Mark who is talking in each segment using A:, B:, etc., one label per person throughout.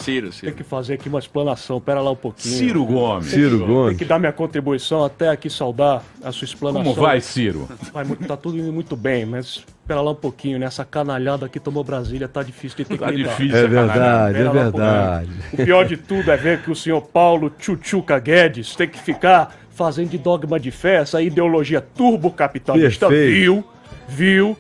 A: Ciro.
B: Tem que fazer aqui uma explanação, pera lá um pouquinho.
C: Ciro Gomes.
B: Tem que dar minha contribuição até aqui saudar a sua explanação.
C: Como vai, Ciro?
B: Tá tudo indo muito bem, mas pera lá um pouquinho, né? Essa canalhada que tomou Brasília tá difícil de ter que lidar.
D: É verdade, é verdade.
B: O pior de tudo é ver que o senhor Paulo Tchutchuca Guedes tem que ficar fazendo de dogma de fé essa ideologia turbocapitalista. Viu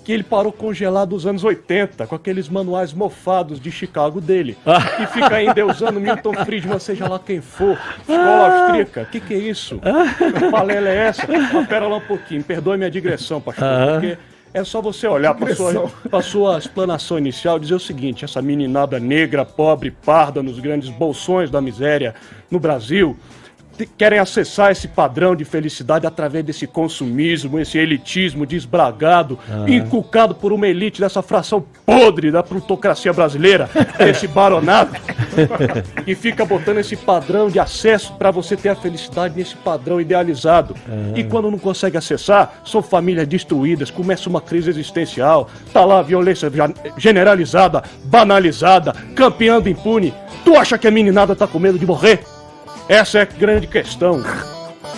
B: que ele parou congelado nos anos 80 com aqueles manuais mofados de Chicago dele. Que fica ainda usando Milton Friedman, seja lá quem for. Escola austríaca. Que é isso? Que palela é essa? Mas pera lá um pouquinho, perdoe minha digressão, pastor, porque é só você olhar para sua explanação inicial e dizer o seguinte: essa meninada negra, pobre, parda, nos grandes bolsões da miséria no Brasil, querem acessar esse padrão de felicidade através desse consumismo, esse elitismo desbragado, inculcado por uma elite dessa fração podre da plutocracia brasileira, esse baronato, que fica botando esse padrão de acesso para você ter a felicidade nesse padrão idealizado. E quando não consegue acessar, são famílias destruídas, começa uma crise existencial, tá lá a violência generalizada, banalizada, campeando impune. Tu acha que a meninada tá com medo de morrer? Essa é a grande questão.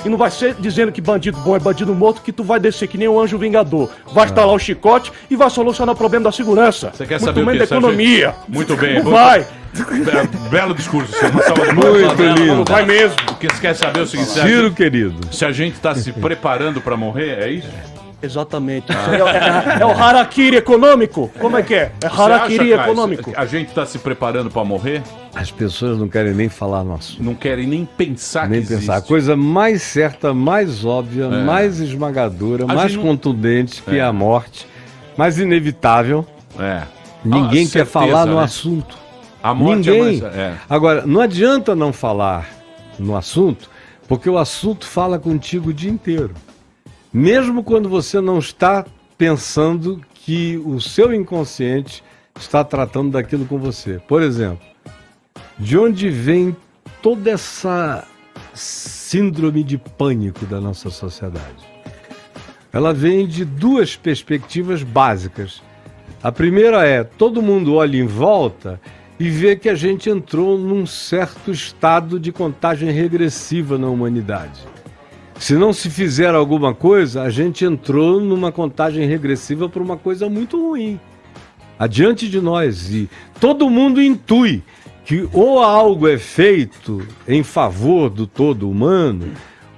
B: E não vai ser dizendo que bandido bom é bandido morto que tu vai descer que nem um anjo vingador. Vai estalar o chicote e vai solucionar o problema da segurança.
C: Você quer
B: muito
C: saber o que,
B: da economia.
C: Muito bem.
B: Não vai.
C: Belo discurso, senhor.
D: Muito lindo.
B: Não vai mesmo.
C: O que você quer saber é o seguinte:
D: Ciro, querido.
C: se a gente está se preparando para morrer, é isso?
B: Exatamente. É o harakiri econômico. Como é que é? É harakiri econômico.
C: A gente está se preparando para morrer?
D: As pessoas não querem nem falar no assunto.
C: Não querem nem pensar
D: Nem
C: que
D: pensar. A
C: existe.
D: coisa mais certa, mais óbvia, mais esmagadora, mais
C: gente não-
D: contundente que a morte, mais inevitável. Ninguém quer
C: certeza,
D: falar no
C: né?
D: assunto.
C: A morte
D: Ninguém.
C: é mais...
D: Agora, não adianta não falar no assunto, porque o assunto fala contigo o dia inteiro. Mesmo quando você não está pensando que o seu inconsciente está tratando daquilo com você. Por exemplo, de onde vem toda essa síndrome de pânico da nossa sociedade? Ela vem de duas perspectivas básicas. A primeira é, todo mundo olha em volta e vê que a gente entrou num certo estado de contagem regressiva na humanidade. Se não se fizer alguma coisa, a gente entrou numa contagem regressiva para uma coisa muito ruim adiante de nós. E todo mundo intui que ou algo é feito em favor do todo humano,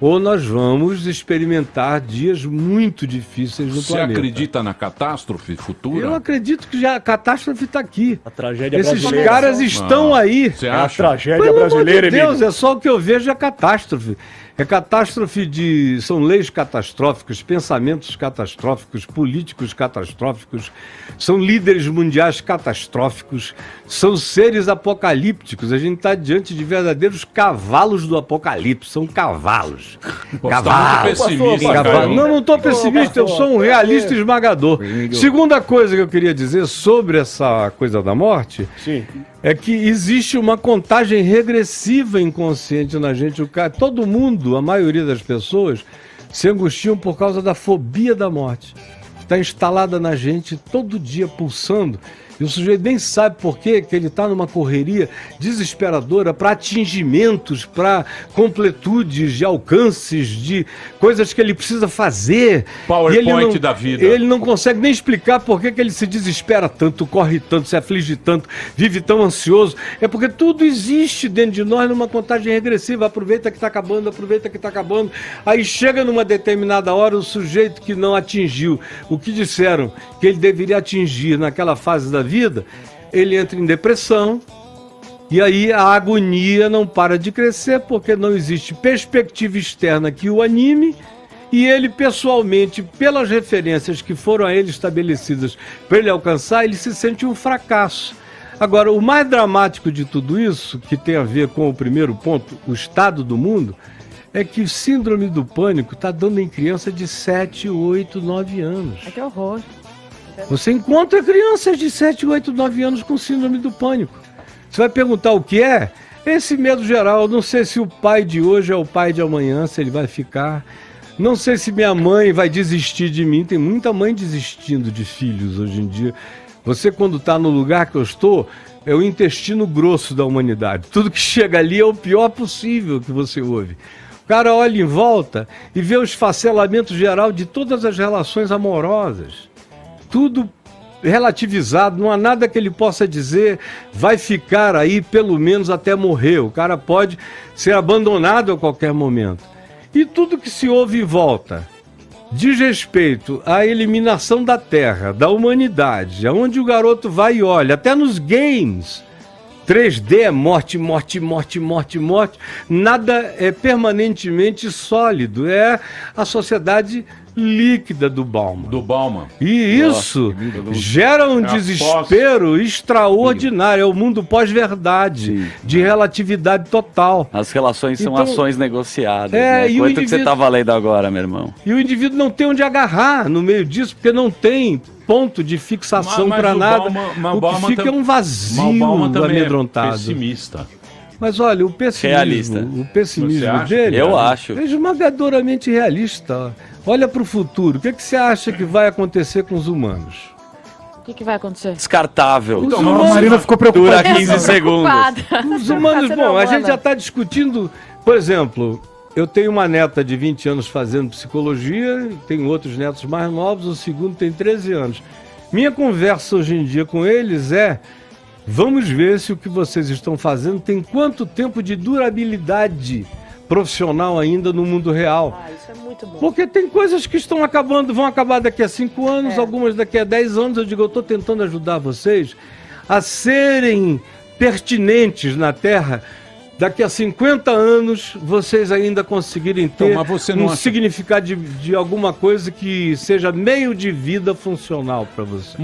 D: ou nós vamos experimentar dias muito difíceis no
C: Você
D: planeta.
C: acredita na catástrofe futura?
D: Eu acredito que já a catástrofe está aqui.
B: A tragédia
D: Esses
B: brasileira.
D: caras estão aí.
C: Você
B: É a
C: acha?
B: tragédia
D: Pelo
B: brasileira,
D: amor de Deus,
B: Emílio.
D: é só o que eu vejo é catástrofe. É catástrofe de... São leis catastróficas, pensamentos catastróficos, políticos catastróficos, são líderes mundiais catastróficos, são seres apocalípticos. A gente está diante de verdadeiros cavalos do apocalipse. São cavalos.
C: Pô, você tá muito pessimista,
D: Cavalo.
C: cara.
D: Não estou pessimista, eu sou um realista esmagador. Segunda coisa que eu queria dizer sobre essa coisa da morte
B: Sim.
D: é que existe uma contagem regressiva inconsciente na gente. Todo mundo, a maioria das pessoas, se angustiam por causa da fobia da morte. Está instalada na gente todo dia, pulsando. E o sujeito nem sabe por quê, que ele está numa correria desesperadora para atingimentos, para completudes de alcances, de coisas que ele precisa fazer.
C: PowerPoint
D: E ele não,
C: da vida.
D: Ele não consegue nem explicar por que ele se desespera tanto, corre tanto, se aflige tanto, vive tão ansioso. É porque tudo existe dentro de nós numa contagem regressiva. Aproveita que está acabando, aproveita que está acabando. Aí chega numa determinada hora o sujeito que não atingiu o que disseram que ele deveria atingir naquela fase da vida, ele entra em depressão e aí a agonia não para de crescer porque não existe perspectiva externa que o anime e ele pessoalmente, pelas referências que foram a ele estabelecidas para ele alcançar, ele se sente um fracasso. Agora, o mais dramático de tudo isso, que tem a ver com o primeiro ponto, o estado do mundo, é que o síndrome do pânico está dando em criança de 7, 8, 9 anos.
E: Que horror.
D: Você encontra crianças de 7, 8, 9 anos com síndrome do pânico. Você vai perguntar o que é? Esse medo geral. Não sei se o pai de hoje é o pai de amanhã, se ele vai ficar. Não sei se minha mãe vai desistir de mim. Tem muita mãe desistindo de filhos hoje em dia. Você, quando está no lugar que eu estou, é o intestino grosso da humanidade. Tudo que chega ali é o pior possível que você ouve. O cara olha em volta e vê o esfacelamento geral de todas as relações amorosas. Tudo relativizado, não há nada que ele possa dizer, vai ficar aí pelo menos até morrer. O cara pode ser abandonado a qualquer momento. E tudo que se ouve em volta diz respeito à eliminação da Terra, da humanidade, aonde o garoto vai e olha, até nos games, 3D é morte, morte, morte, morte, morte, nada é permanentemente sólido, é a sociedade líquida do Bauman. E isso gera um desespero extraordinário, é o mundo pós-verdade, de relatividade total.
A: As relações são ações negociadas,
D: né?
A: Quanto que você tá valendo agora, meu irmão?
D: E o indivíduo não tem onde agarrar no meio disso, porque não tem ponto de fixação para nada. O que fica é um vazio amedrontado.
C: É pessimista.
D: Mas olha, o pessimismo dele
A: eu acho.
D: É esmagadoramente realista. Olha para o futuro. O que você acha que vai acontecer com os humanos?
E: O que vai acontecer?
A: Descartável.
B: Então, a Marina ficou preocupada.
A: Dura 15 segundos.
D: Os humanos, bom, a gente já está discutindo, por exemplo, eu tenho uma neta de 20 anos fazendo psicologia, tenho outros netos mais novos, o segundo tem 13 anos. Minha conversa hoje em dia com eles é: vamos ver se o que vocês estão fazendo tem quanto tempo de durabilidade profissional ainda no mundo real.
E: Isso é muito bom.
D: Porque tem coisas que estão acabando, vão acabar daqui a 5 anos, algumas daqui a 10 anos. Eu digo, eu estou tentando ajudar vocês a serem pertinentes na Terra. Daqui a 50 anos, vocês ainda conseguirem ter significado de alguma coisa que seja meio de vida funcional para você.